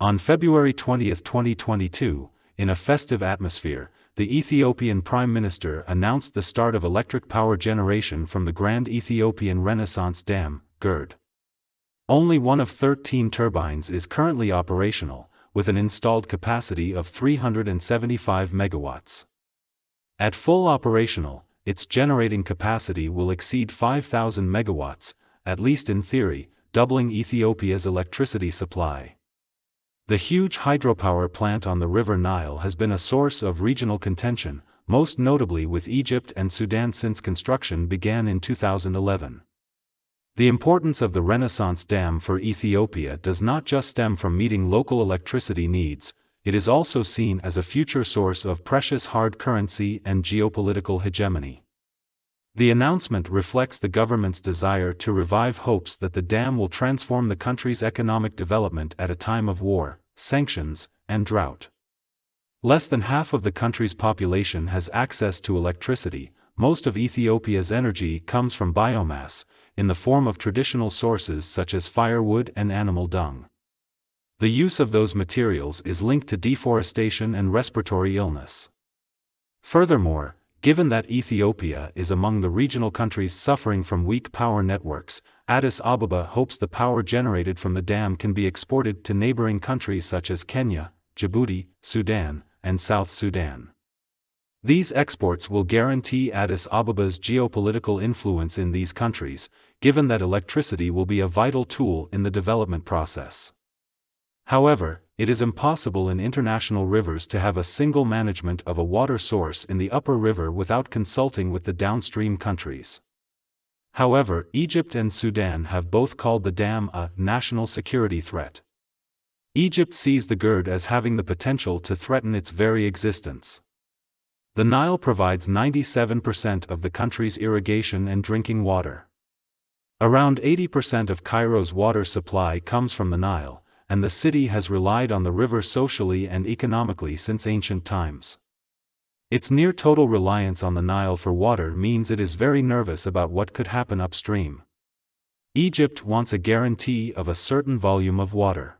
On February 20, 2022, in a festive atmosphere, the Ethiopian Prime Minister announced the start of electric power generation from the Grand Ethiopian Renaissance Dam, GERD. Only one of 13 turbines is currently operational, with an installed capacity of 375 megawatts. At full operational, its generating capacity will exceed 5,000 megawatts, at least in theory, doubling Ethiopia's electricity supply. The huge hydropower plant on the river Nile has been a source of regional contention, most notably with Egypt and Sudan since construction began in 2011. The importance of the Renaissance Dam for Ethiopia does not just stem from meeting local electricity needs, it is also seen as a future source of precious hard currency and geopolitical hegemony. The announcement reflects the government's desire to revive hopes that the dam will transform the country's economic development at a time of war, sanctions, and drought. Less than half of the country's population has access to electricity. Most of Ethiopia's energy comes from biomass, in the form of traditional sources such as firewood and animal dung. The use of those materials is linked to deforestation and respiratory illness. Furthermore, given that Ethiopia is among the regional countries suffering from weak power networks, Addis Ababa hopes the power generated from the dam can be exported to neighboring countries such as Kenya, Djibouti, Sudan, and South Sudan. These exports will guarantee Addis Ababa's geopolitical influence in these countries, given that electricity will be a vital tool in the development process. However, it is impossible in international rivers to have a single management of a water source in the upper river without consulting with the downstream countries. However, Egypt and Sudan have both called the dam a national security threat. Egypt sees the GERD as having the potential to threaten its very existence. The Nile provides 97% of the country's irrigation and drinking water. Around 80% of Cairo's water supply comes from the Nile, and the city has relied on the river socially and economically since ancient times. Its near-total reliance on the Nile for water means it is very nervous about what could happen upstream. Egypt wants a guarantee of a certain volume of water.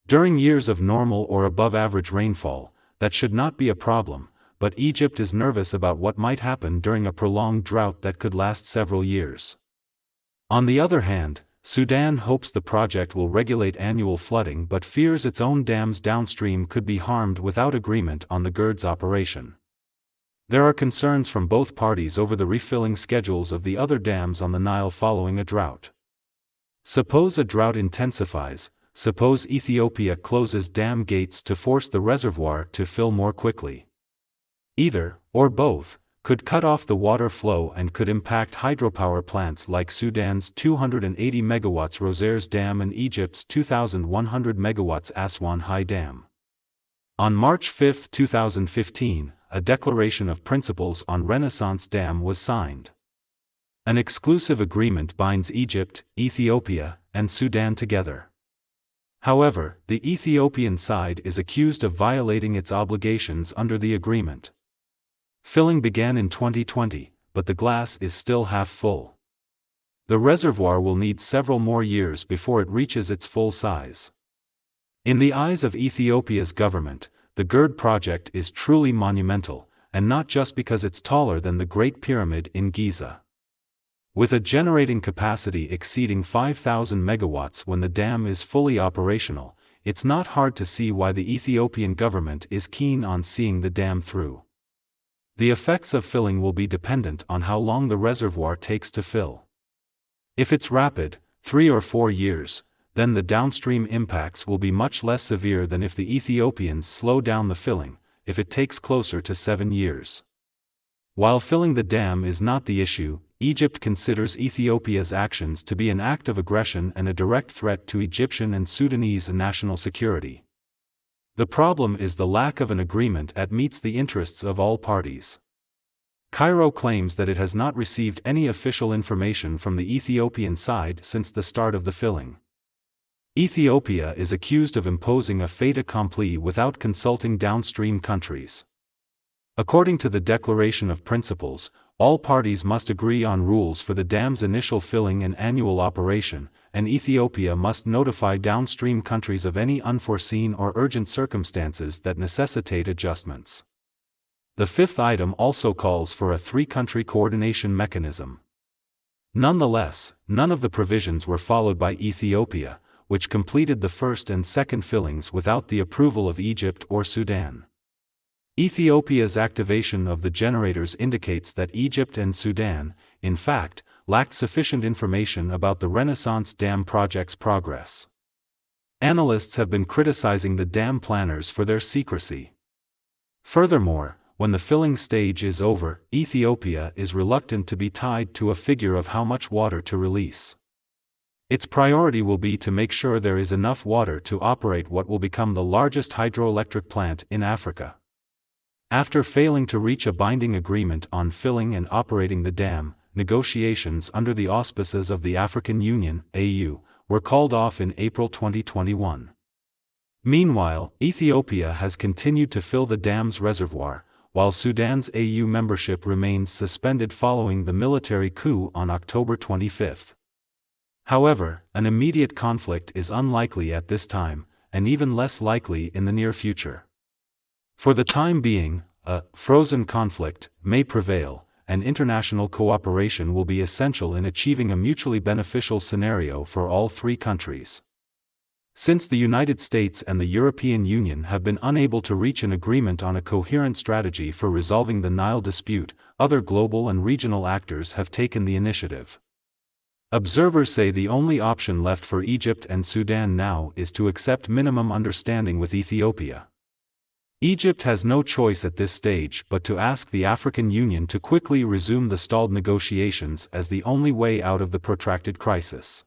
During years of normal or above-average rainfall, that should not be a problem, but Egypt is nervous about what might happen during a prolonged drought that could last several years. On the other hand, Sudan hopes the project will regulate annual flooding but fears its own dams downstream could be harmed without agreement on the GERD's operation. There are concerns from both parties over the refilling schedules of the other dams on the Nile following a drought. Suppose a drought intensifies, suppose Ethiopia closes dam gates to force the reservoir to fill more quickly. Either, or both, could cut off the water flow and could impact hydropower plants like Sudan's 280 megawatts Rosaires Dam and Egypt's 2,100 megawatts Aswan High Dam. On March 5, 2015, a Declaration of Principles on Renaissance Dam was signed. An exclusive agreement binds Egypt, Ethiopia, and Sudan together. However, the Ethiopian side is accused of violating its obligations under the agreement. Filling began in 2020, but the glass is still half full. The reservoir will need several more years before it reaches its full size. In the eyes of Ethiopia's government, the GERD project is truly monumental, and not just because it's taller than the Great Pyramid in Giza. With a generating capacity exceeding 5,000 megawatts when the dam is fully operational, it's not hard to see why the Ethiopian government is keen on seeing the dam through. The effects of filling will be dependent on how long the reservoir takes to fill. If it's rapid, 3 or 4 years, then the downstream impacts will be much less severe than if the Ethiopians slow down the filling, if it takes closer to 7 years. While filling the dam is not the issue, Egypt considers Ethiopia's actions to be an act of aggression and a direct threat to Egyptian and Sudanese national security. The problem is the lack of an agreement that meets the interests of all parties. Cairo claims that it has not received any official information from the Ethiopian side since the start of the filling. Ethiopia is accused of imposing a fait accompli without consulting downstream countries. According to the Declaration of Principles, all parties must agree on rules for the dam's initial filling and annual operation, and Ethiopia must notify downstream countries of any unforeseen or urgent circumstances that necessitate adjustments. The fifth item also calls for a three-country coordination mechanism. Nonetheless, none of the provisions were followed by Ethiopia, which completed the first and second fillings without the approval of Egypt or Sudan. Ethiopia's activation of the generators indicates that Egypt and Sudan, in fact, lacked sufficient information about the Renaissance Dam project's progress. Analysts have been criticizing the dam planners for their secrecy. Furthermore, when the filling stage is over, Ethiopia is reluctant to be tied to a figure of how much water to release. Its priority will be to make sure there is enough water to operate what will become the largest hydroelectric plant in Africa. After failing to reach a binding agreement on filling and operating the dam, negotiations under the auspices of the African Union (AU) were called off in April 2021. Meanwhile, Ethiopia has continued to fill the dam's reservoir, while Sudan's AU membership remains suspended following the military coup on October 25. However, an immediate conflict is unlikely at this time, and even less likely in the near future. For the time being, a frozen conflict may prevail, and international cooperation will be essential in achieving a mutually beneficial scenario for all three countries. Since the United States and the European Union have been unable to reach an agreement on a coherent strategy for resolving the Nile dispute, other global and regional actors have taken the initiative. Observers say the only option left for Egypt and Sudan now is to accept minimum understanding with Ethiopia. Egypt has no choice at this stage but to ask the African Union to quickly resume the stalled negotiations as the only way out of the protracted crisis.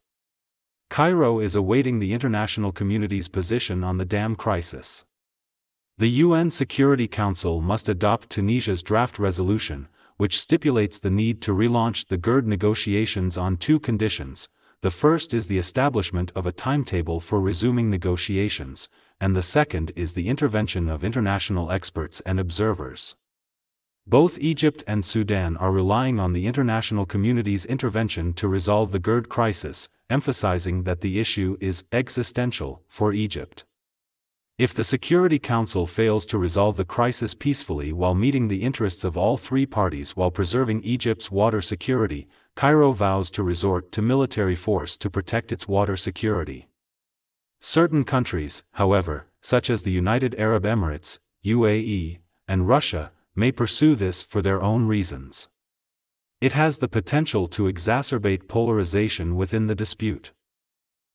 Cairo is awaiting the international community's position on the dam crisis. The UN Security Council must adopt Tunisia's draft resolution, which stipulates the need to relaunch the GERD negotiations on two conditions. The first is the establishment of a timetable for resuming negotiations, and the second is the intervention of international experts and observers. Both Egypt and Sudan are relying on the international community's intervention to resolve the GERD crisis, emphasizing that the issue is existential for Egypt. If the Security Council fails to resolve the crisis peacefully while meeting the interests of all three parties while preserving Egypt's water security, Cairo vows to resort to military force to protect its water security. Certain countries, however, such as the United Arab Emirates, UAE, and Russia, may pursue this for their own reasons. It has the potential to exacerbate polarization within the dispute.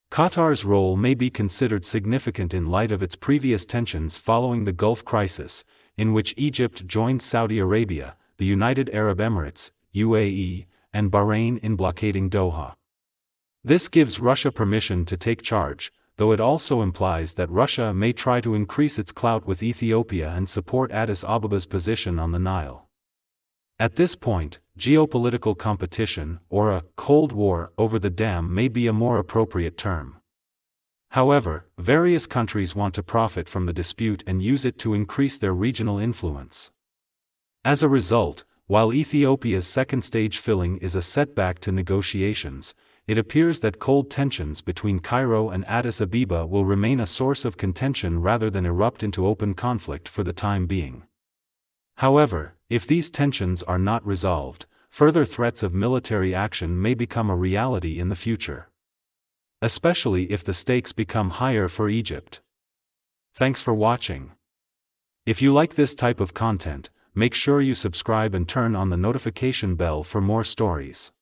Qatar's role may be considered significant in light of its previous tensions following the Gulf crisis, in which Egypt joined Saudi Arabia, the United Arab Emirates, UAE, and Bahrain in blockading Doha. This gives Russia permission to take charge, though it also implies that Russia may try to increase its clout with Ethiopia and support Addis Abeba's position on the Nile. At this point, geopolitical competition, or a Cold War over the dam may be a more appropriate term. However, various countries want to profit from the dispute and use it to increase their regional influence. As a result, while Ethiopia's second stage filling is a setback to negotiations, it appears that cold tensions between Cairo and Addis Ababa will remain a source of contention rather than erupt into open conflict for the time being. However, if these tensions are not resolved, further threats of military action may become a reality in the future. Especially if the stakes become higher for Egypt. Thanks for watching. If you like this type of content, make sure you subscribe and turn on the notification bell for more stories.